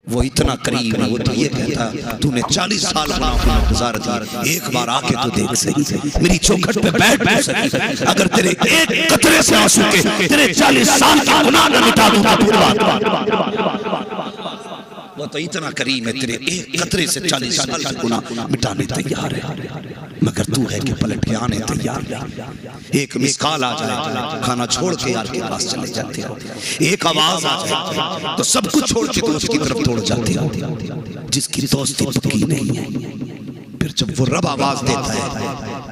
वो इतना करीब है, वो तो ये कहता तूने 40 साल अपना गुजार दिया, एक बार आके तो देख सही, मेरी चौखट पे बैठ तो सही। अगर तेरे एक कतरे से आंसू के तेरे 40 साल का गुनाह न मिटा दूं तो फिर बात। वो तो इतना करीम है, तेरे एक कतरे से 40 साल का गुनाह मिटाने तैयार है, मगर तू है कि पलट के आने तैयार। एक मिसकाल आ जाए, खाना छोड़ के यार के पास चले जाते हो, एक आवाज आ जाए तो सब कुछ छोड़ के दोस्त की तरफ दौड़ जाते हो, जिसकी दोस्ती पक्की नहीं है। फिर जब वो रब आवाज देता है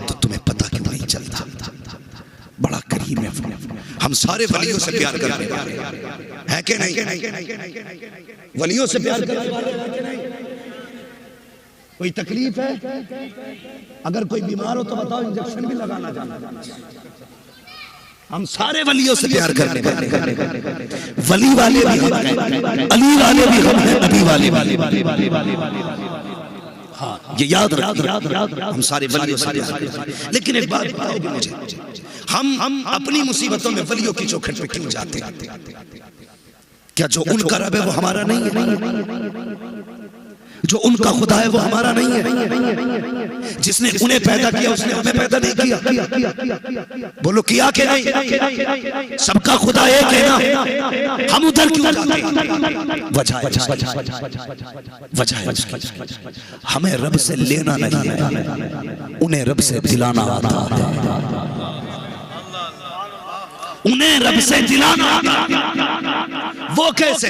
तो तुम्हें पता क्यों नहीं चलता। बड़ा करीम है। हम सारे वलियों से प्यार करने वाले हैं कि नहीं? वलियों से प्यार करने वाले। कोई तकलीफ है? अगर कोई बीमार हो तो बताओ, इंजेक्शन भी लगाना जानना। हम सारे वलियों से प्यार करने वाले, वली वाले भी हम हैं, अली वाले भी हम हैं, नबी वाले। हाँ, ये याद रख, हम सारे वलियों से प्यार करते हैं। लेकिन एक बात बताओगे मुझे, हम अपनी मुसीबतों में वलियों की चौखट पे क्यों जाते हैं? क्या जो उनका रब है वो हमारा नहीं है? जो उनका खुदा है वो हमारा नहीं है? जिसने उन्हें पैदा किया उसने हमें पैदा नहीं किया? बोलो किया कि नहीं? सबका खुदा एक है ना, हम उधर क्यों जाते हैं? वजह है हमें रब से लेना नहीं है, उन्हें रब से दिलाना आता है। उन्हें रब से दिलाना आता। वो कैसे?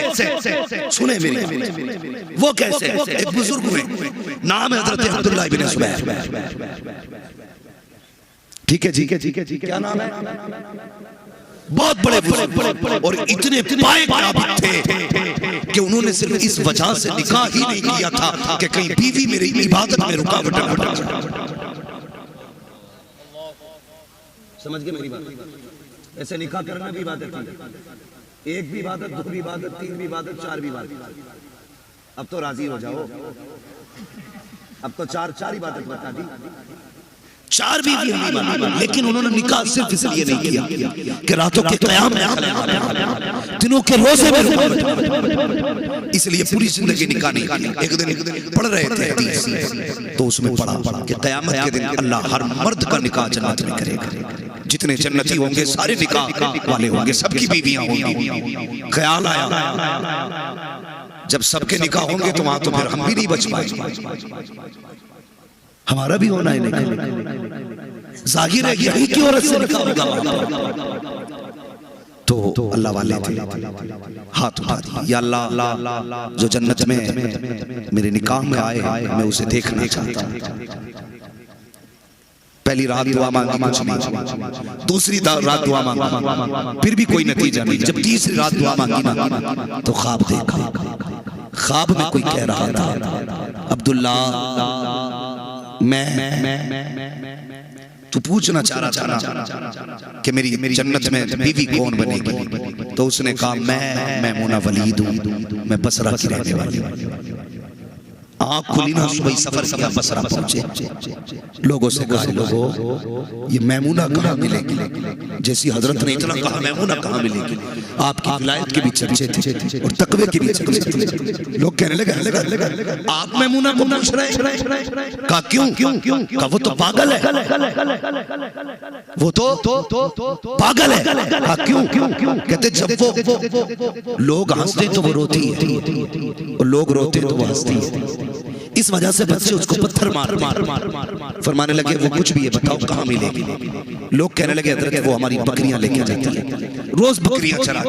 सुने मेरी, वो कैसे? एक बुजुर्ग हुए, नाम है हजरत अब्दुल्लाह इब्न ज़ुबैर। ठीक है जी, क्या नाम है? बहुत बड़े बुजुर्ग और इतने पाए थे कि उन्होंने सिर्फ इस वजह से निकाह ही नहीं किया था कि कहीं बीवी मेरी इबादत में रुकावट न पड़ जाए। समझ गए मेरी बात? ऐसे निकाह करना भी इबादत है, एक भी इबादत, दो भी इबादत, तीन भी इबादत, चार भी इबादत। अब तो राजी हो जाओ, अब तो चार इबादत बता दी, चार भी इबादत। लेकिन उन्होंने निकाह सिर्फ इसलिए नहीं किया कि रातों के क़याम में, दिनों के रोजे में, इसलिए पूरी जिंदगी निकाह नहीं किया। एक दिन पढ़ रहे थे हदीस, तो उसमें पढ़ा कि क़यामत के दिन अल्लाह हर मर्द का निकाह जन्नत में करेगा। जितने जन्नती होंगे सारे निकाह वाले होंगे, सबकी बीवियां होंगी। ख्याल आया जब सबके निकाह होंगे तो वहां तो फिर हम भी नहीं बच पाएंगे, हमारा भी होना है। नहीं जाहिर है यही की औरत से निकाह होगा। तो अल्लाह वाले थे, हाथ उठा दिया, या अल्लाह जो जन्नत में मेरे निकाह में आए मैं उसे देखना चाहता हूं। पहली रात दुआ मांगी कुछ नहीं, दूसरी रात दुआ मांगी फिर भी कोई नतीजा नहीं। जब तीसरी रात दुआ मांगी ना तो ख्वाब देखा, ख्वाब में कोई कह रहा था, अब्दुल्ला मैं तू पूछना चाह रहा था कि मेरी जन्नत में बीवी कौन बनेगी? तो उसने कहा मैं मैमूना वलीद हूं, मैं बसरा की रहने वाली हूं। आँख खुली ना, सुबह सफर किया, बसरा पहुंचे। लोगों से कहा, लोगों ये मैमूना कहाँ मिलेगी? जैसी हजरत ने इतना कहा मैमूना कहाँ मिलेगी? आपकी विलायत के भी चर्चे थे और तकवे के भी चर्चे थे। लोग कहने लगे आप मैमूना को पूछ रहे हैं? कहा क्यों? कहा वो तो पागल है, वो तो पागल है। कहा क्यों? कहते जब वो लोग हंसते तो वो रोती है और लोग रोते तो वो हंसती है। इस वजह से बच्चे उसको पत्थर मार फरमाने लगे वो कुछ भी है, बताओ कहाँ मिलेगी? लोग कहने लगे हजरत वो हमारी बकरियां लेके जाती है, रोज बकरियां चरा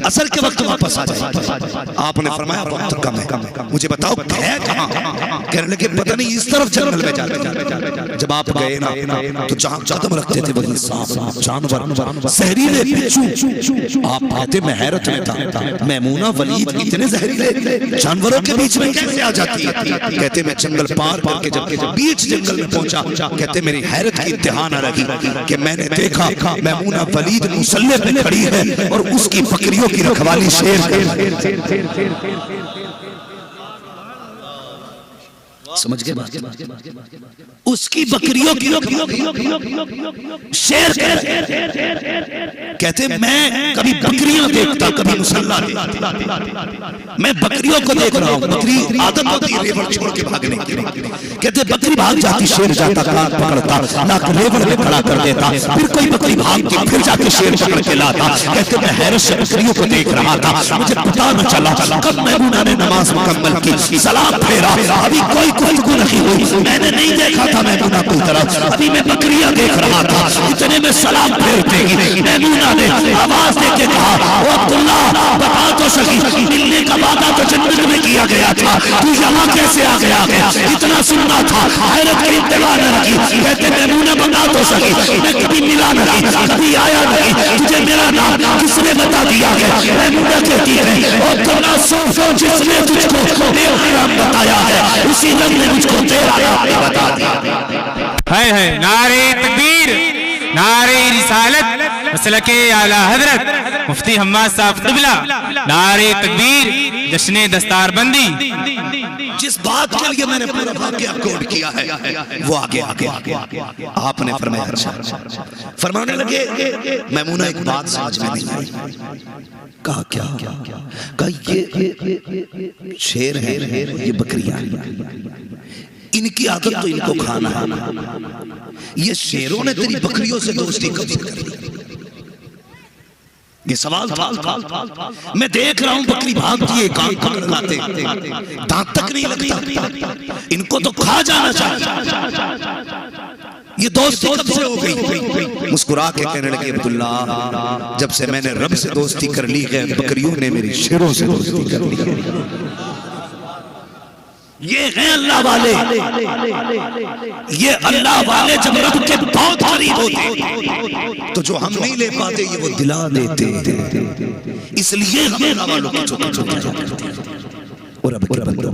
असर के वक्त वापस आ जाए। आपने फरमाया वक्त कम है, मुझे बताओ है कहाँ? कहने लगे पता नहीं, इस तरफ जंगल में जाते। जब आप गए ना तो जहाँ कदम रखते थे वही सांप, जानवर, जहरीले बिच्छू। आप कहते मैं हैरत में था, मैमूना वलीद इतने जहरीले जानवरों के बीच में कैसे आ जाती है? कहते मैं जंगल पार करके जब बीच जंगल में पहुंचा, कहते मेरी हैरत की इंतहा न रही कि मैंने देखा मैमूना वलीद मुसल्ले पे खड़ी है और उसकी बकरियों की रखवाली शेर। समझ गए बात? उसकी बकरियों की शेर कहते मैं कभी बकरियां देखता कभी मुसल्ला देखता, मैं बकरियों को देख रहा हूं। बकरी आदत होती है रेवड़ छोड़ के भागने की। कहते बकरी भाग जाती, शेर जाता कान पकड़ता, नाक रेवड़ में खड़ा कर देता, फिर कोई बकरी भागती, फिर जाके शेर पकड़ के लाता। कहते मैं हैरत से बकरियों को देख रहा था, मुझे पता न चला कब मैमूना ने नमाज मुकम्मल की, सलाम फेरा, अभी कोई गुफ्तगू नहीं हुई, मैंने नहीं देखा था मैमूना की तरफ, अभी मैं बकरियां देख रहा था, इतने में सलाम फेर देगी। मैमूना ने आवाज देके कहा, ओ अब्दुल्ला बता तो सही, मिलने का वादा तो जन्नत में किया गया था, तू यहाँ कैसे आ गया? इतना सुनना था, हैरत की इंतहा न रखी। कहते मैमूना बता तो सही, मैं कभी मिला नहीं, कभी आया नहीं, तुझे मेरा नाम किसने बता दिया है? मैमूना कहती है, ओ अब्दुल्ला सोचो, जिसने तुझको नेक बताया है उसी रब ने मुझको तेरा नाम बता दिया। है नारे तकबीर, नारे रिसालत, मसलके आला हजरत मुफ्ती हम्माद साहब क़िबला, नारे तकबीर, जश्ने दस्तारबंदी। जिस बात के लिए मैंने पूरा वाक़या कोट किया है वो आगे आपने फरमाया। फरमाने लगे मैमूना एक बात समझ में नहीं आई। कहा क्या? कहा ये शेर है, ये बकरियां, इनकी आदत तो इनको खाना है। ये शेरों ने तेरी बकरियों से दोस्ती कब कर ली? ये सवाल था। मैं देख रहा हूं बकरी भागती है, कान पकड़ लाते, दांत तक नहीं लगता, इनको तो खा जाना चाहिए। ये दोस्ती कब से हो गई? मुस्कुरा के कहने लगे अब्दुल्ला, जब से मैंने रब से दोस्ती कर ली है, बकरियों ने मेरी शेरों से दोस्ती कर ली है। ये हैं अल्लाह वाले, ये अल्लाह वाले जब रब के बहुत करीब होते तो जो हम नहीं ले पाते ये वो दिला देते, इसलिए हम अल्लाह वालों को छोटा छोटा करते हैं। और अब के बंदों,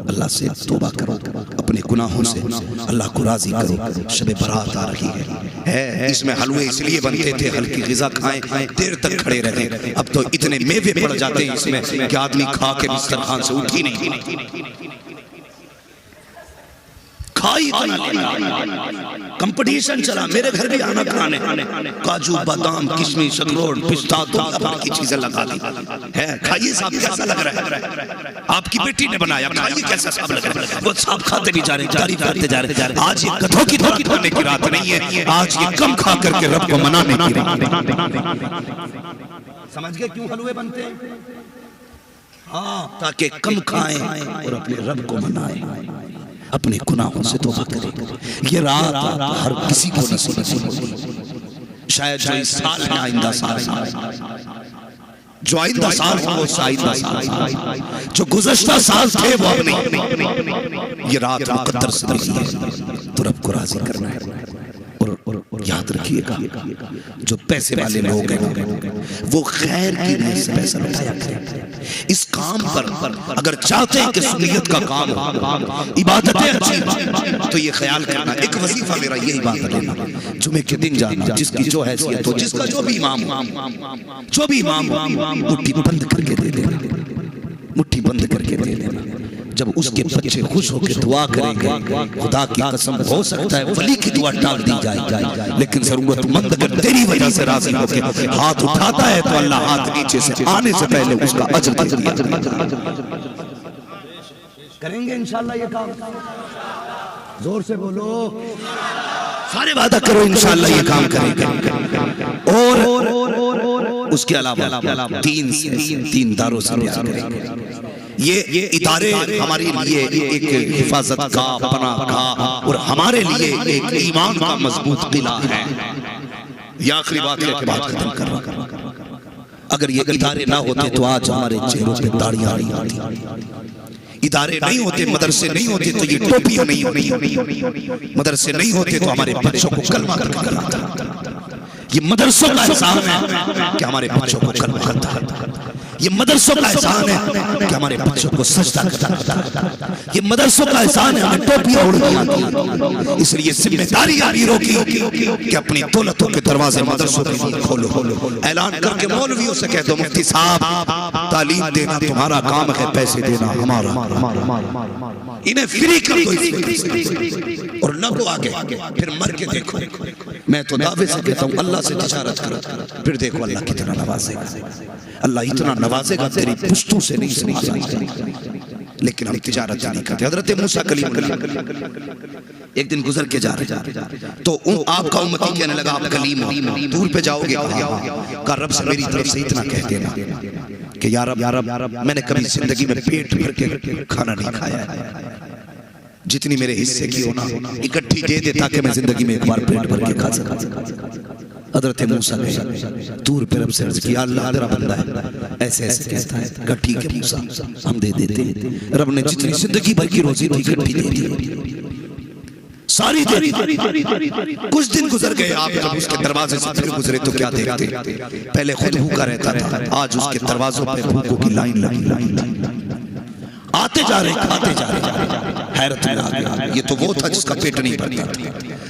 अल्लाह से तौबा करो, अपने गुनाहों से अल्लाह को राजी करो। शब बारात आ रही है, इसमें हलवे इसलिए बनते थे हल्की ग़िज़ा खाएं, देर तक खड़े रहें। अब तो इतने मेवे पड़ जाते हैं इसमें कि आदमी खा के बिस्तरखान से उठ ही नहीं। कंपटीशन चला, मेरे घर भी आना खाने, काजू बादाम किशमिश अखरोट पिस्ता की चीजें लगा दी है। खाइए साहब, कैसा लग रहा है? आपकी बेटी ने बनाया, खाइए कैसा साहब लग रहा है? वो साहब खाते भी जा रहे, तारीफ करते जा रहे। आज ये गधों की धोखी खाने की रात नहीं है, आज ये कम खा करके रब को मनाने की रात। समझ गए क्यों हलवे बनते हैं? हाँ, ताकि कम खाएं और अपने रब को मनाएं, अपने गुनाहों से तौबा करें। ये रात हर किसी को नसीब होगी। शायद जो इस साल है, आइंदा साल, जो आइंदा साल हो, आइंदा साल, जो गुज़श्ता साल थे वो अब नहीं। ये रात मुक़द्दर से नहीं है, तो रब को राज़ी करना है। और याद रखिएगा, जो पैसे वाले लोग हैं वो खैर की नीयत से पैसा लुटाया करें। इस काम पर अगर चाहते हैं कि सुन्नियत का काम हो, इबादतें अच्छी तो ये ख्याल करना, एक वजीफा मेरा यही बात है, जुमे के दिन जाना, जिसकी जो हैसियत हो, जिसका जो भी इमाम हो, मुट्ठी बंद करके दे देना, मुट्ठी बंद करके दे देना। जब उसके बच्चे खुश होकर दुआ करेंगे, खुदा की कसम हो सकता है वली की दुआ टाल दी जाए, लेकिन जरूरतमंद अगर तेरी वजह से राजी होकर हाथ उठाता है तो अल्लाह हाथ नीचे से आने से पहले उसका अजर दे दिया। करेंगे इंशाअल्लाह ये काम, जोर से बोलो, सारे वादा करो इंशाअल्लाह ये काम करेंगे। और उसके अलावा तीन दारों से ये इदारे हमारे लिए एक हिफाजत का, पनाह का और हमारे लिए एक ईमान का मजबूत किला है। ये आखिरी बात है कि बात खत्म कर रहा। अगर ये इदारे ना होते तो आज हमारे चेहरों पे दाढ़ियां नहीं आती, इदारे नहीं होते, मदरसे नहीं होते तो ये टोपियां नहीं होती, मदरसे नहीं होते तो हमारे बच्चों को कलमा करना आता। ये मदरसों का एहसान है कि हमारे बच्चों को कलमा आता है। ये मदरसों का एहसान है कि हमारे बच्चों को सजदा करना। ये मदरसों का एहसान है हमें टोपियां ओढ़नी आती है। इसलिए जिम्मेदारी अमीरों की कि अपनी दौलतों के दरवाजे मदरसों के लिए खोलो। ऐलान करके मौलवियों से कह दो मुफ्ती साहब तालीम देना तुम्हारा काम है, पैसे देना हमारा। इन्हें फ्री कर दो और न को आगे फिर मर के देखो। मैं तो दावे से कहता हूँ अल्लाह से तिजारत करो, फिर देखो अल्लाह कितना नवाजेगा। अल्लाह इतना नवाजेगा तेरी पुश्तों से नहीं सुना। लेकिन हम तिजारत नहीं करते। हजरत मूसा कलीम एक दिन गुजर के जा रहे तो आपका उम्मती कहने लगा आप कलीम हो, दूर पे जाओगे? कहा रब से मेरी तरफ से इतना कह देना कि यार अब मैंने कभी जिंदगी में पेट भर के खाना नहीं खाया है, जितनी मेरे हिस्से की हो ना इकट्ठी दे दे ताकि मैं जिंदगी में एक बार पेट भर के खा सकूं। हज़रत मूसा ने दूर पे रब से अर्ज़ किया अल्लाह तेरा बंदा है, ऐसे ऐसे कहता है। कहा ठीक है मूसा हम दे देते हैं। रब ने जितनी जिंदगी भर की रोजी थी इकट्ठी दे दी, सारी दे दी। कुछ दिन गुजर गए, आप जब उसके दरवाजे से फिर गुजरे तो क्या देखते? पहले खुद भूखा रहता था, आज उसके दरवाजों पे भूखों की लाइन लगी। आते जा रहे खाते जा रहे। हैरत में आ गया, ये तो वो था जिसका पेट नहीं भरता था,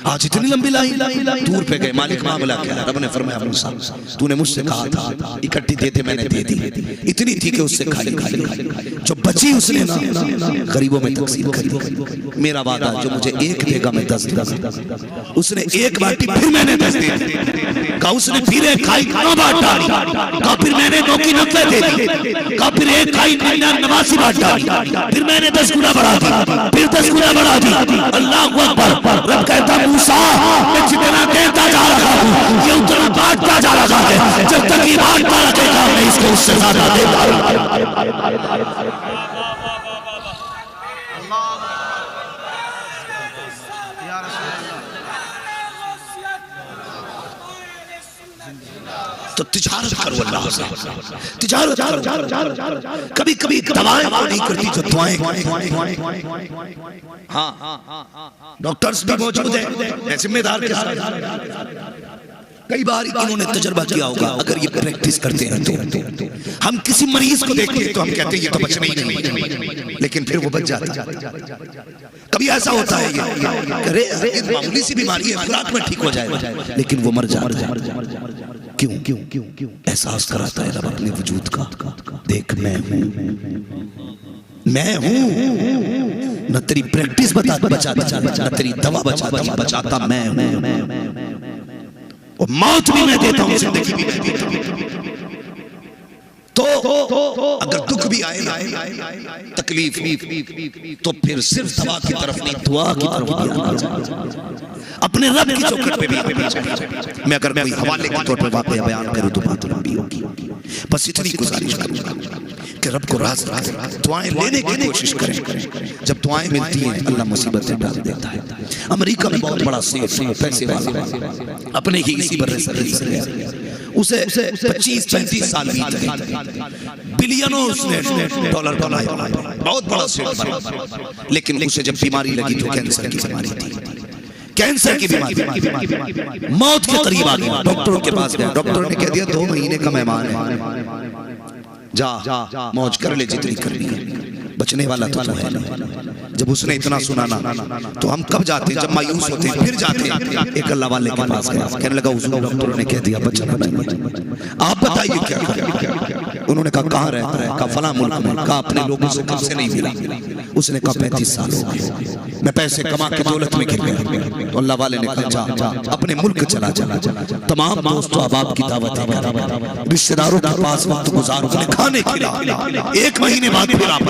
आज इतनी लंबी लाइन। दूर पे गए, मालिक मामला क्या है? रब ने फरमाया मूसा तूने मुझसे कहा था इकट्ठी देते, मैंने दे दी। इतनी थी कि उससे खाली जो बची उसने ना गरीबों में तकसीम करी। मेरा वादा जो मुझे एक देगा मैं 10 दूंगा। उसने एक बाटी फिर मैंने 10 दे दी। कहा उसने फिर एक खाई 9 बांट डाली। कहा फिर मैंने 9 की 90 दे दी। कहा फिर एक खाई 89 बांट डाली। फिर मैंने 10 गुना बढ़ा दी, फिर 10 गुना बढ़ा दी। अल्लाह अकबर। रब कहता मूसा मैं जितना देता जा रहा हूँ ये उतना बांटता जा रहा है, जब तक ये बांटता रहेगा मैं इसको उससे ज्यादा देता रहूंगा। तो तिजारत करो अल्लाह से, तिजारत करो। कभी कभी दवाएं नहीं करती जो दुआएं। हाँ डॉक्टर्स भी मौजूद है जिम्मेदार के साथ। कई बार इन्होंने तजर्बा किया होगा, अगर ये प्रैक्टिस करते हैं तो हम किसी मरीज को देखते हैं तो हम कहते हैं ये तो बचना ही नहीं, लेकिन फिर वो बच जाता है। कभी ऐसा होता है ये मामूली सी बीमारी है, खुराक में ठीक हो जाएगा, लेकिन वो मर जाता है। क्यों? एहसास कराता है रब अपने वजूद का। देख मैं हूँ, न तेरी प्रैक्टिस बचाता, न तेरी दवा बचाता मैं हूँ। और मौत भी मैं देता हूँ, जिंदगी भी मैं देता हूँ। तो अगर दुख भी आए तकलीफ तो फिर सिर्फ दवा की तरफ नहीं दुआ की तरफ अपने रब की चौखट पे भी। मैं अगर कोई हवाले के तौर पर वाक़या बयान करूं तो बात लंबी होगी, बस इतनी गुजारिश करूंगा कि रब को राज दुआएं लेने की कोशिश करें। जब दुआएं मिलती हैं अल्लाह मुसीबतें डाल देता है। अमेरिका में बहुत बड़ा सेठ पैसे वाला अपने ही इसी बर्रे से उसे 25-35 साल बीत गए, बिलियनों उसने डॉलर बनाए, बहुत बड़ा सेठ बना। लेकिन उसे जब बीमारी लगी तो कैंसर की बीमारी थी, कैंसर की बीमारी, मौत के करीब आ गया। डॉक्टरों के पास गया, डॉक्टर ने कह दिया 2 महीने का मेहमान है, जा मौज कर ले जितनी करनी है, बचने वाला तो है नहीं। जब उसने इतना सुना ना तो हम कब जाते, जब मायूस होते फिर जाते। एक अल्लाह वाले के पास गया, कहने लगा हुजूर डॉक्टरों ने कह दिया बचना नहीं, आप बताइए क्या करें? उन्होंने कहा कहाँ रहता है? कहा फलां मुल्क में। कहा अपने लोगों से कब से नहीं मिला? उसने कहा 35 साल हो गए, मैं पैसे कमा के दौलत में गिर गया। तो अल्लाह वाले ने कहा जा अपने मुल्क चला, तमाम दोस्तों अहबाब की दावत है, रिश्तेदारों के पास वक्त गुजारो, खाने खिला। 1 महीने बाद फिर आप,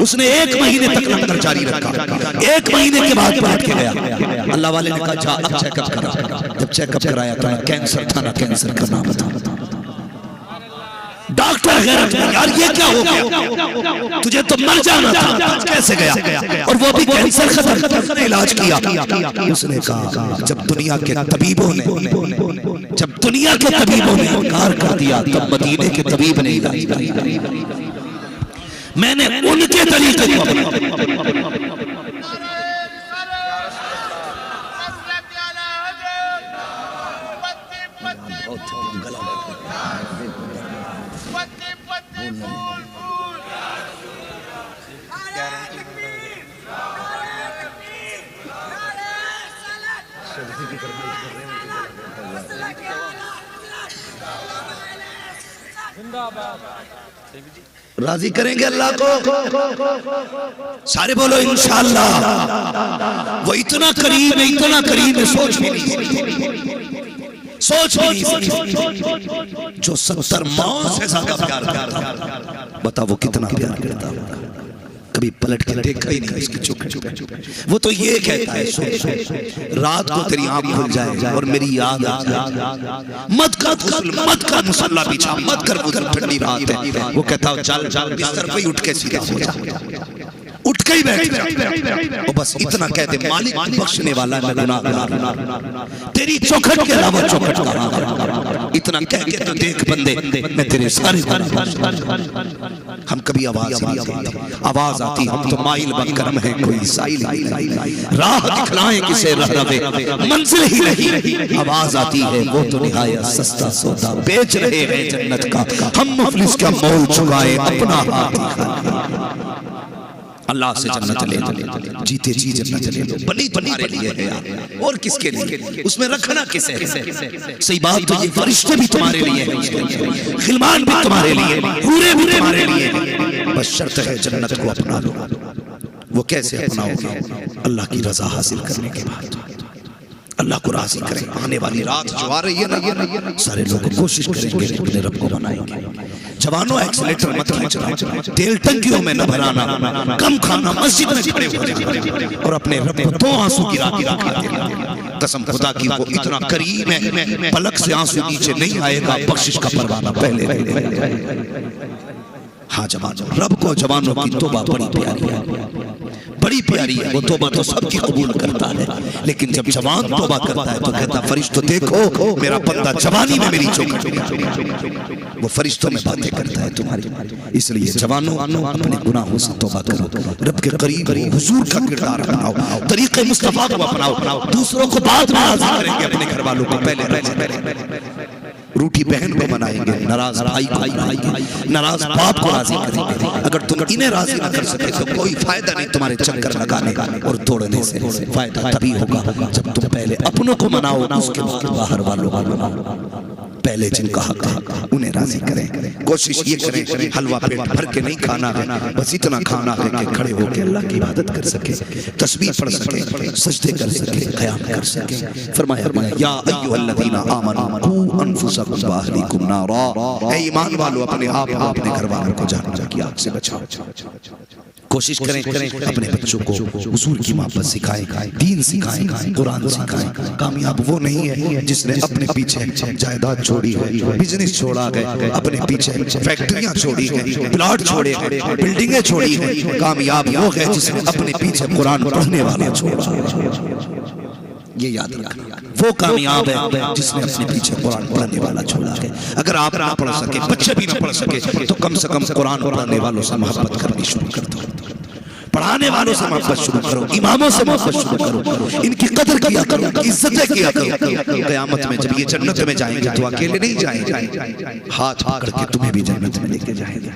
उसने 1 महीने तक लंगर जारी रखा। 1 महीने के बाद बैठ के गया। अल्लाह वाले ने कहा जा अब चेकअप करा। जब चेकअप कराया तो कैंसर था ना, कैंसर का नाम था। डॉक्टर हैरत में, यार ये क्या हो गया? तुझे तो मर जाना था, कैसे गया? और वो भी कैंसर खत्म इलाज किया। उसने कहा जब दुनिया के तबीबों ने इनकार कर दिया तब मदीने के तबीब ने इलाज किया। मैंने उनके तरीके को राजी करेंगे अल्लाह को? सारे बोलो इंशाअल्लाह। वो इतना करीब है, सोच भी नहीं सकती। जो 70 माओ से ज्यादा प्यार करता, बता वो कितना प्यार करता होगा। कभी पलट के देखा ही नहीं इसकी चुप। वो तो ये कहता है रात को तेरी आंख खुल जाए और मेरी याद आ जाए, मत कर मुसल्ला बिछा, मत कर गुजर, ठंडी रात है। वो कहता है चल बिस्तर पे उठ के सीधा हो जा, उठ के ही बैठ जा। और बस इतना कहते मालिक बख्शने वाला है, गुनाहगार तेरी चौखट के अलावा चौखट कहां है। इतना कह के तो देख बंदे मैं तेरे सारे हम कभी आवाज आती हम तो माइल बनकर है कोई साइल राह दिखलाएं किसे रहे मंजिल ही नहीं। आवाज आती है वो तो निहायत सस्ता सौदा बेच रहे हैं जन्नत का, हम मुफलिस का मोल चुकाए अपना हाथ। अल्लाह से जन्नत ले लो, जीते जी जन्नत ले लो। बनी तुम्हारे लिए है और किसके लिए? उसमें रखना किसे? सही बात तो ये फरिश्ते भी तुम्हारे लिए हैं, खिलमान भी तुम्हारे लिए, पूरे भी तुम्हारे लिए। बस शर्त है जन्नत को अपना लो। वो कैसे अपनाओगे? अल्लाह की रजा हासिल करने के बाद। अल्लाह को राजी करें। आने वाली रात जो आ रही है ना, सारे लोग कोशिश करेंगे अपने रब को बनाएंगे। जवानों एक्सीलेटर मत खींचना, तेल टंकियों में न भराना, कम खाना, मस्जिद में खड़े हो जाना और अपने रब को 2 आंसू गिरा देना। कसम खुदा की वो इतना करीब है, पलक से आंसू नीचे नहीं आएगा, बख्शिश का परवाना पहले। हाँ जवान, रब को जवानों की तौबा बड़ी प्यारी है, बड़ी प्यारी है। वो तौबा तो सबकी कबूल करता है, लेकिन जब जवान तौबा करता है तो कहता फरिश्तों देखो मेरा बंदा जवानी में मेरी चौखट, वो फरिश्तों में बातें करता है तुम्हारी। इसलिए जवानों अपने गुनाहों से तौबा करो, रब के करीब हुजूर का किरदार अपनाओ, तरीके मुस्तफा को अपनाओ। दूसरों को बाद में राजी करेंगे, अपने घर वालों को पहले रूठी बहन को मनाएंगे, नाराज भाई को मनाएंगे, नाराज बाप को राजी करेंगे। अगर तुम इन्हें राजी न कर सके तो कोई फायदा नहीं तुम्हारे चक्कर लगाने और तोड़ने से। फायदा तभी होगा जब तुम पहले अपनों को मनाओ, उसके बाद बाहर वालों को मनाओ। पहले जिनका हक है उन्हें राजी करें। कोशिश ये करें हलवा पेट भर के नहीं खाना है, बस इतना खाना है कि खड़े होकर अल्लाह की इबादत कर सके, तस्बीह पढ़ सके, सजदे कर सके, क़याम कर सके। फरमाया या अय्युहल्लज़ीना आमनू कू अनफुसकुम व अहलीकुम नारा, ऐ ईमान वालों अपने आप और अपने घर वालों को जहन्नम की आग से बचाओ। कोशिश करें अपने बच्चों को हुजूर की मोहब्बत सिखाएं, दीन सिखाएं, कुरान सिखाएं। कामयाब वो नहीं है जिसने अपने पीछे जायदाद छोड़ी है, बिजनेस छोड़ा है, अपने पीछे फैक्ट्रियां छोड़ी है, प्लॉट छोड़े हैं, बिल्डिंगें छोड़ी हैं। कामयाब वो है जिसने अपने पीछे कुरान पढ़ने वाला छोड़ा। ये याद रखना, वो कामयाब है जिसने अपने पीछे कुरान पढ़ने वाला छोड़ा है। अगर आप ना पढ़ सके, बच्चे भी ना पढ़ सके, तो कम से कम कुरान पढ़ने वालों से मोहब्बत करनी शुरू कर दो, पढ़ाने वालों से मोहब्बत शुरू करो, इमामों से मोहब्बत शुरू करो, इनकी कदर किया करो, इज्जतें किया करो। क़यामत में जब ये जन्नत में जाएंगे तो अकेले नहीं जाएंगे, हाथ पकड़ के तुम्हें भी जन्नत में लेके जाएंगे।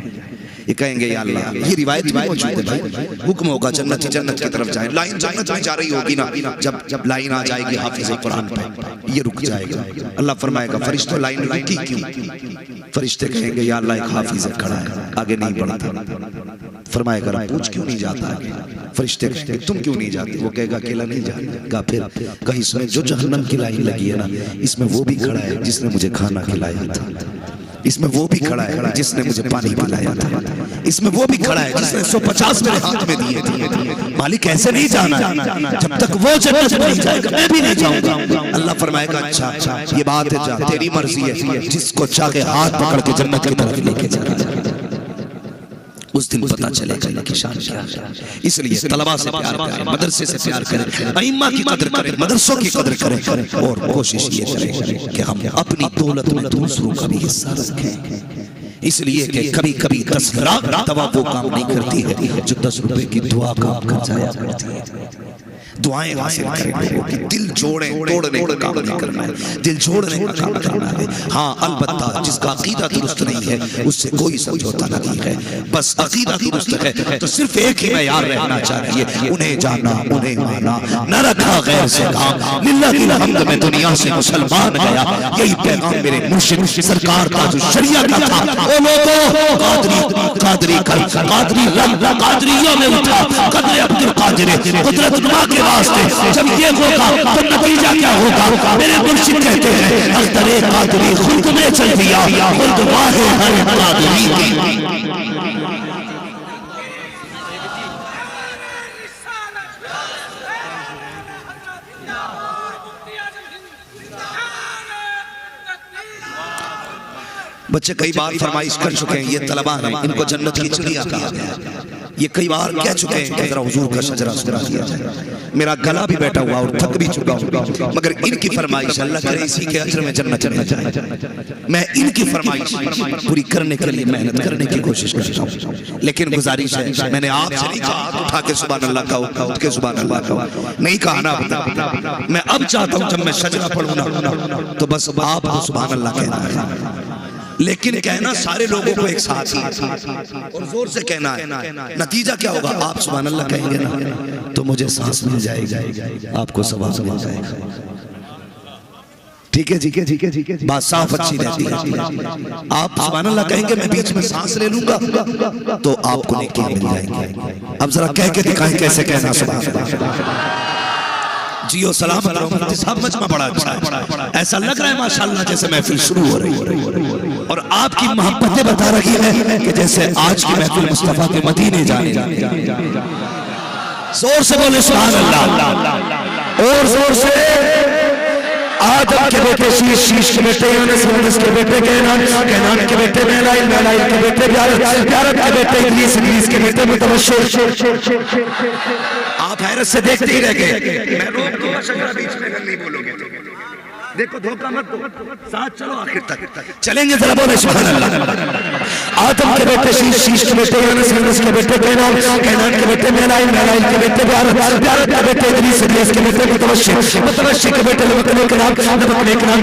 ये कहेंगे या अल्लाह, ये रिवायत मौजूद है भाई, हुक्म होगा जन्नत की तरफ जाए। लाइन जन्नत में जा रही होगी ना, जब लाइन आ जाएगी हाफिज़ कुरान पे, ये रुक जाएगा। अल्लाह फरमाएगा फरिश्तों लाइन रुकी क्यों? फरिश्ते कहेंगे या अल्लाह एक हाफिज़ खड़ा है, आगे नहीं बढ़ता। फरमाएगा पूछ क्यों नहीं जाता आगे? फरिश्ते कहेंगे तुम क्यों नहीं जाते? वो कहेगा अकेला नहीं जाएगा। फिर कहीं इसमें जो जहन्नम की लाइन लगी है ना, इसमें वो भी खड़ा है जिसने मुझे खाना खिलाया था, इसमें वो भी खड़ा है जिसने मुझे पानी पिलाया था, इसमें वो भी खड़ा है जिसने 150 मेरे हाथ में दिए थे। मालिक ऐसे नहीं जाना है, जब तक वो जन्नत नहीं जाएगा मैं भी नहीं जाऊंगा। अल्लाह फरमाएगा अच्छा ये बात है, जा तेरी मर्जी है, जिसको चाहे हाथ पकड़ के जन्नत की तरफ लेके जाना। उस दिन पता चलेगा इनकी शान क्या है। इसलिए तलबा से प्यार करें, मदरसे से प्यार करें, अइम्मा की कदर करें, मदरसों की कदर करें, और कोशिश ये करें कि हम अपनी दौलत में दूसरों का भी हिस्सा रखें। इसलिए कि कभी कभी 10 लाख दवा वो काम नहीं करती है जो 10 रुपए की दुआ काम कर जाया करती है। दुआएं हासिल करें लोगों की, दिल जोड़े तोड़ने का काम नहीं करना है, दिल जोड़ने का काम करना है। हाँ अलबत्ता जिसका अकीदा दुरुस्त नहीं है उससे कोई समझौता नहीं है, बस अकीदा दुरुस्त है तो सिर्फ एक ही मेयार रहना चाहिए, उन्हें जाना उन्हें माना, न रखा गैर से काम, लिल्लाह की हम्द में दुनिया से मुसलमान गया। यही पैगाम मेरे मुर्शिद सरकार का जो शरिया का था, ओ लोगों कादरी कादरिया में उठा कदर अब्दुल कादिर कुदरत नुमा के वास्ते, जब ये होगा तो नतीजा क्या होगा? मेरे मुर्शिद कहते हैं अख्तरे कादरी खुद में चल दिया, खुद वाहे हर कादरी की। बच्चे कई बार फरमाइश कर चुके हैं, ये तलबा हैं, इनको जन्नत की चिड़िया कहा गया, ये कई बार कह चुके हैं कि जरा हुजूर का शजरा सुना दिया जाए। मेरा गला भी बैठा हुआ और थक भी चुका हूं, मगर इनकी फरमाइश अल्लाह करे इसी के अजर में जन्नत चढ़ना जाए। मैं इनकी फरमाइश पूरी करने के लिए मेहनत करने की कोशिश करता हूं, लेकिन गुजारिश है, मैंने आपसे नहीं कहा उठा के सुभान अल्लाह का, उठ के सुभान अल्लाह का नहीं कहा ना। मैं अब चाहता हूं जब मैं शजरा पढ़ूं ना तो बस आप सुभान अल्लाह कहना है, लेकिन कहना सारे लोगों को एक साथ ही और जोर से कहना है। नतीजा क्या होगा? आप सुभान अल्लाह कहेंगे ना तो मुझे सांस मिल जाएगी, आपको सवाब मिल जाएगा। ठीक है ठीक है ठीक है ठीक है, बात साफ अच्छी रहती है। आप सुभान अल्लाह कहेंगे, मैं बीच में सांस ले लूंगा तो आपको नेकी मिल जाएगी। अब जरा कह के दिखाएं कैसे कहना सुभान अल्लाह। जियो सलामत रहो, साहब मजमा बड़ा अच्छा है, ऐसा लग रहा है माशाल्लाह जैसे महफिल शुरू हो रही है और आपकी मोहब्बतें बता रही है कि जैसे आज की महफिल मुस्तफा के मदीने जाने। जोर से बोले सुभान अल्लाह, और जोर से। आदम के बेटे शीश, शीश के बेटे यूनुस, यूनुस के बेटे कैनान, कैनान के बेटे मेलाइल, मेलाइल के बेटे यारद, यारद के बेटे इदरीस, इदरीस के बेटे मुतबश्शिर। आप हैरत से देखते ही रह गए। मैं रोक दूंगा शजरा बीच में अगर नहीं बोलोगे तो। देखो धोखा मत दो, साथ चलो आखिर तक चलेंगे। जरा बोले सुभान अल्लाह। आदम के बेटे शीश, शीश के बेटे यूनुस, यूनुस के बेटे कैनान, कैनान के बेटे मेलाइल, मेलाइल के बेटे यारद, यारद के बेटे इदरीस, इदरीस के बेटे मुतबश्शिर, मुतबश्शिर के बेटे नबक के नाम, नबक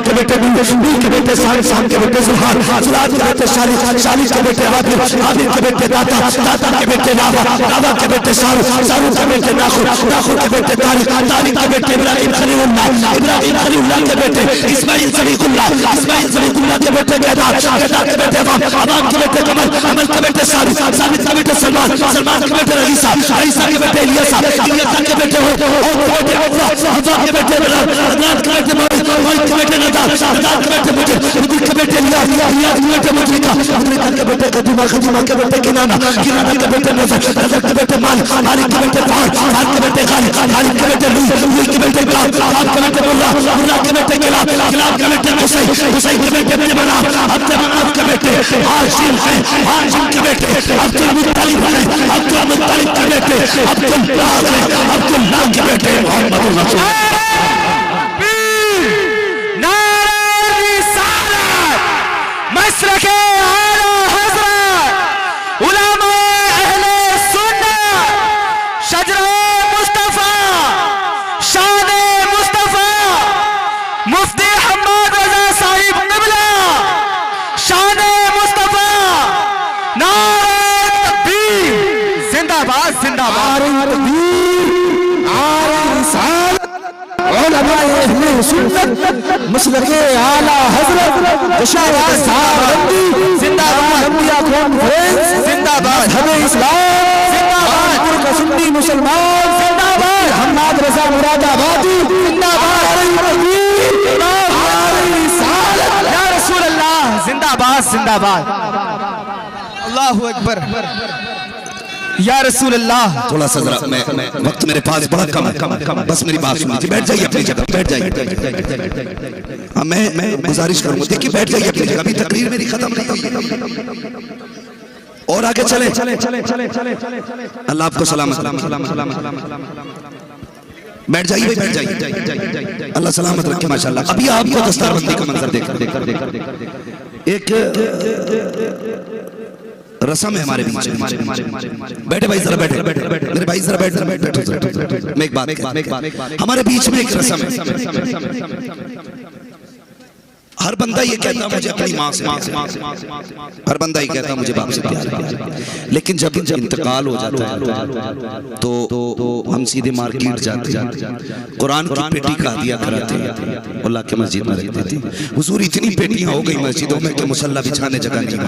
के बेटे नूह, नूह के बेटे साम, साम के बेटे जुल्हान, जुल्हान के बेटे शालिस, शालिस के बेटे आबिद, आबिद के बेटे दाता, दाता के बेटे लावा, लावा के बेटे सारू, सारू के बेटे नाखुर, नाखुर के बेटे तारिक, तारिक के बेटे इब्राहिम खलीलुल्लाह, इब्राहिम खलीलुल्लाह के बेटे इस्माइल सलीकुल्लाह, इस्माइल सलीकुल्लाह के बेटे केदार, केदार के बेटे अबाम, अबाम के बेटे कमल, कमल के बेटे साबित, साबित के बेटे सलमान, सलमान के बेटे रईसा, रईसा के बेटे इलियासा, इलियासा के बेटे हो, हज़ा के बेटे बलाल, बलाल के बेटे मालिक, मालिक के बेटे नदार, नदार के बेटे मुजिब, मुजिब के बेटे इलियास, इलियास के बेटे मुजरिका, मुजरिका के बेटे खदीमा, खदीमा के बेटे किनाना, किनाना के बेटे नज़र, नज़र के बेटे मालिक, मालिक के बेटे फार, फार के बेटे खालिद, खालिद के बेटे लूई, लूई के बेटे काब, काब के बेटे मुर्रा, मुर्रा के बेटे किलाब, किलाब के बेटे हुसैन, हुसैन के बेटे अब्दुल मनाफ, अब्दुल मनाफ के बेटे हाशिम है, हाशिम के बेटे अब्दुल मुत्तलिब है, अब्दुल मुत्तलिब के बेटे अब्दुल्लाह है, अब्दुल्लाह के बेटे मोहम्मद रसूल। मसलके आला हज़रत उलमा अहले सुन्नत, शजरा मुस्तफा, शान मुस्तफा, मुफ्ती हम्माद रज़ा साहिब क़िबला, शान मुस्तफा, नारे तकबीर, जिंदाबाद जिंदाबाद, मसलके आला हज़रत जिंदाबाद, अंबिया कॉन्फ्रेंस जिंदाबाद, हमें इस्लाम जिंदाबाद, का सुन्नी मुसलमान जिंदाबाद, हम्माद रज़ा मुरादाबादी जिंदाबाद, या रसूल अल्लाह जिंदाबाद जिंदाबाद, अल्लाहु अकबर या रसूल अल्लाह। थोड़ा सा जरा मैं वक्त मेरे पास बड़ा कम है, बस मेरी बात सुनिए। बैठ जाइए अपनी जगह, बैठ जाइए। हाँ मैं गुजारिश करूंगा, देखिए बैठ जाइए अपनी जगह, अभी तकरीर मेरी खत्म नहीं हुई है और आगे चले। अल्लाह आपको सलामत, बैठ जाइए, बैठ जाइए, अल्लाह सलामत रखे माशाल्लाह। अभी आपको दस्तारबंदी का मंजर देख एक रस्म है हमारे बीच में। बैठे भाई जरा बैठे, मेरे भाई जरा बैठ, मैं एक बात, हमारे बीच में एक रस्म है। हर बंदा ये कहता मुझे अपनी माँ से, हर बंदा ये कहता मुझे बाप से प्यार है, लेकिन जब इंतकाल हो जाता है तो हम सीधे मार्केट जाते हैं, कुरान की पेटी का दिया कराते हैं, अल्लाह के मस्जिद में रख देते हैं। हुजूर इतनी पेटियां हो गई मस्जिदों में कि मुसल्ला बिछाने जगह नहीं,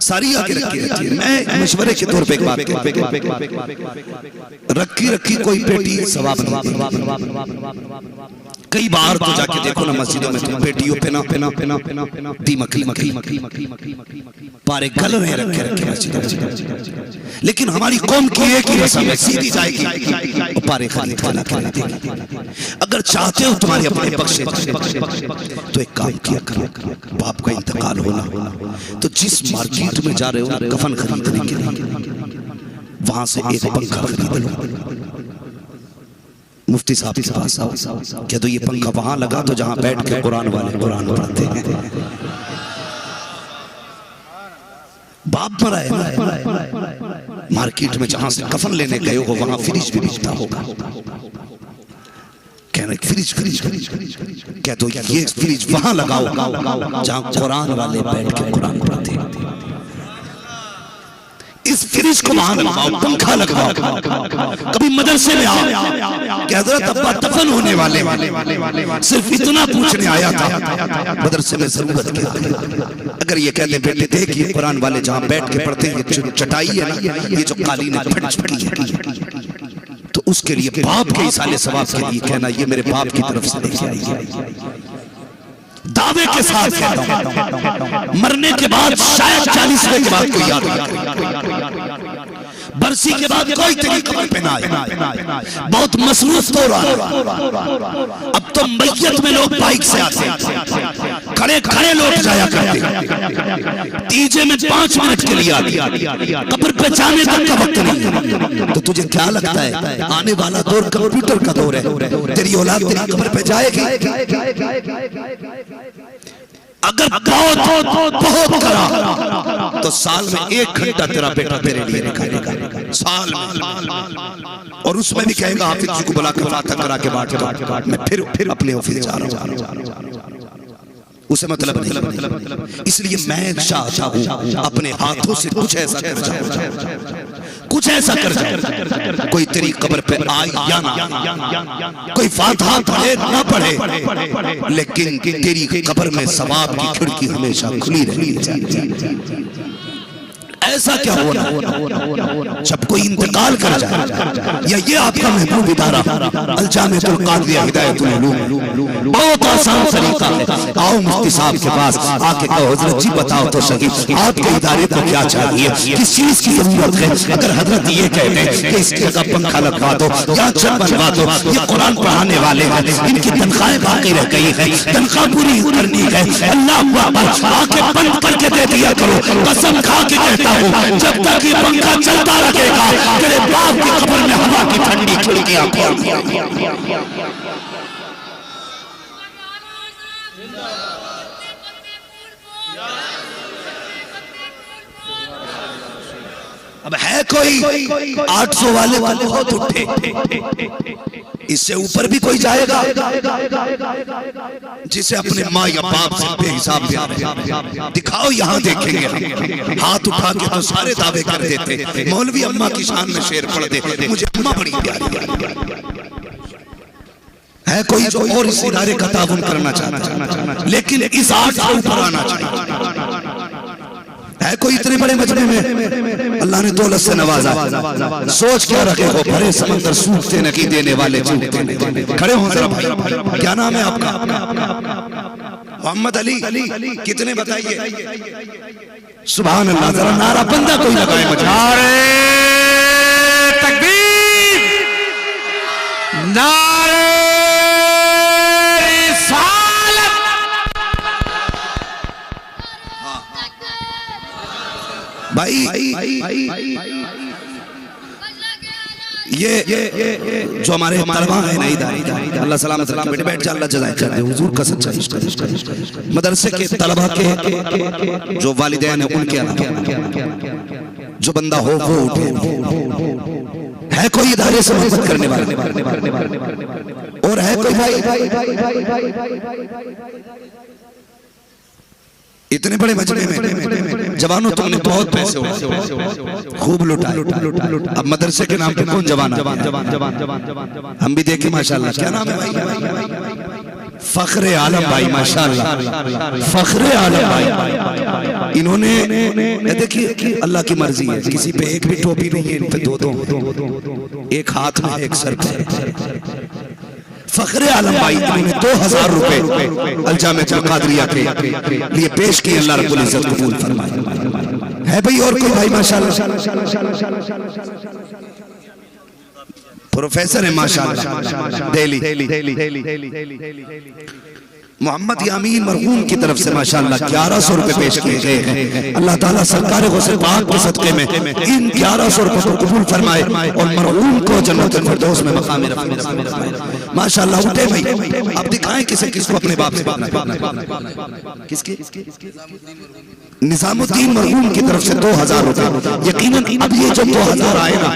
सारी आके रखी रहती है। मैं मशवरे के तौर पे एक बात, रखी कोई पेटी सवाब नहीं। कई बार तो जाके देखो ना मस्जिदों में तुम पेटियों पे ना दीमक पारे गल रहे रखे मस्जिदों में। लेकिन हमारी कौम की एक ही रस्म है, सीधी जाएगी पारे खरीद के। अगर चाहते हो तुम्हारे अपने बख्शे तो एक काम किया करो, बाप का इंतकाल होना तो जिस मार्केट में जा रहे हो कफन खरीदने के लिए वहां से एक पंखा खरीद लो। मुफ्ती साहब के पास आओ, क्या तो ये पंखा वहां लगा तो जहां बैठ के कुरान वाले कुरान पढ़ते हैं। बाप मरा है, मार्केट में जहां से कफन लेने गए हो वहां फ्रिज भी बिकता होगा। कहना फ्रिज क्या तो ये फ्रिज वहां लगाओ जहां कुरान वाले बैठ के कुरान पढ़ते हैं। इस फ्रिज को वहां लगाओ, पंखा लगाओ। कभी मदरसे में आओ कि हजरत अब्बा दफन होने वाले सिर्फ इतना पूछने आया था, मदरसे में जरूरत क्या। अगर ये कहते बेटे देखिए कुरान वाले जहां बैठ के पढ़ते हैं, ये चटाई है ना, ये जो कालीन है फट चुकी है, तो उसके लिए बाप के इसाले सवाब के लिए कहना ये मेरे बाप की तरफ से लेके आई। दावे के साथ कहता हूं, मरने के बाद शायद 40वें के बाद कोई याद नहीं, बरसी के बाद कोई तेरी कब्र पे ना आए। बहुत मसरूफ तो रहा, अब तो मैयत में लोग बाइक से आते, खड़े खड़े लौट जाया करते, तीजे में 5 मिनट के लिए आते, कब्र पे जाने तक का वक्त नहीं। तो तुझे क्या लगता है आने वाला दौर कंप्यूटर का दौर है, तेरी औलाद तेरी कब्र पे जाएगी। अगर बहुत करा तो साल में 1 घंटा तेरा बेटा तेरे लिए निकालेगा, साल में, और उसमें भी कहेगा हाफिज जी को बुला कर फातिहा करा के बांट मैं फिर अपने ऑफिस जा रहा हूं। उसे मतलब नहीं। इसलिए मैं चाहता हूं अपने हाथों से कुछ ऐसा कर जाऊं, कुछ ऐसा कर जाऊं, कोई तेरी कब्र पे आए या ना, कोई फातिहा पढ़े ना पढ़े, लेकिन तेरी कब्र में सवाब की खिड़की हमेशा खुली रहनी चाहिए। ऐसा क्या होना जब कोई इंतकाल कर जाए, या ये आपका महबूब इदारा अल-जामिअतुल कादिया हिदायतुल उलूम, बहुत आसान तरीका है। आओ मुफ्ती साहब के पास आके कहो हजरत जी बताओ तो सही आपके इदारे को क्या चाहिए, किस चीज की जरूरत है। अगर हजरत ये कहते हैं कि इसकी जगह पंखा लगवा दो या छत बनवा दो, ये कुरान पढ़ाने वाले हैं, इनकी तनख्वाहें बाकी रह गई है, तनख्वाह पूरी करनी है, अल्लाह आके बंद करके दे दिया करो। कसम खा के कहता हूं जब तक ये पंखा चलता रहेगा तेरे बाप की कब्र में हवा की ठंडी खिड़कियां खोल। अब है कोई 800 वाले बहुत उठे, इससे ऊपर भी कोई जाएगा जिसे अपने माँ या बाप से बेहिसाब दिखाओ, यहाँ देखेंगे। हाथ उठा के तो सारे दावे कर देते, मौलवी अम्मा की शान में शेर पढ़ दे, मुझे अम्मा बड़ी प्यारी है। कोई जो और इस इदारे का ताउन करना चाहता, लेकिन इस आठ से ऊपर आना चाहिए। है कोई इतने बड़े मजमे में अल्लाह ने दौलत से नवाजा, सोच क्या रखे हो भरे समंदर सूखते नहीं देने वाले चूकते नहीं। खड़े हो जरा भाई, क्या नाम है आपका? मोहम्मद अली। कितने बताइए? सुभान अल्लाह। जरा नारा बंदा कोई लगाए मुझे। नारे तकबीर, नारे रिसालत। भाई ये जो हमारे तलबा है नहीं दाई अल्लाह सलामत रखे बेटे बैठ जा अल्लाह जज़ाए कर दे हुजूर का सच्चा इश्क मदरसे के तलबा के जो वालिदैन है उनके अलावा जो बंदा हो वो उठे है कोई इदारे से मोहब्बत करने वाला और है कोई भाई इतने बड़े मजमे में जवानों तुमने बहुत पैसे खूब लुटाए अब मदरसे के नाम पे कौन जवान हम भी देखे माशाल्लाह क्या नाम है भाई फख्रे आलम भाई माशाल्लाह फख्रे आलम भाई इन्होंने देखिए अल्लाह की मर्जी है किसी पे एक भी टोपी नहीं है इन पे दो एक हाथ में एक सर पे फख्रे आलम भाई इन्होंने 2000 रुपए अलजामे कादरिया के लिए पेश किए अल्लाह रब्बुल इज्जत कबूल फरमाए है भाई और कोई भाई माशाल्लाह प्रोफेसर है माशाल्लाह दिल्ली मोहम्मद यामीन मरहूम की तरफ से माशाल्लाह 1100 रुपए पेश किए गए हैं अल्लाह ताला सरकार गुस्से पाक के सदके में इन 1100 रुपए को कबूल फरमाए और मरहूम को जन्नतुल फिरदौस में मकाम रफ़ीक माशाल्लाह उठे भाई अब दिखाएं किसे किसको अपने बाप से किसके निजामुद्दीन मरहूम की तरफ से 2000 रुपए यकीनन अब ये जब 2000 आए ना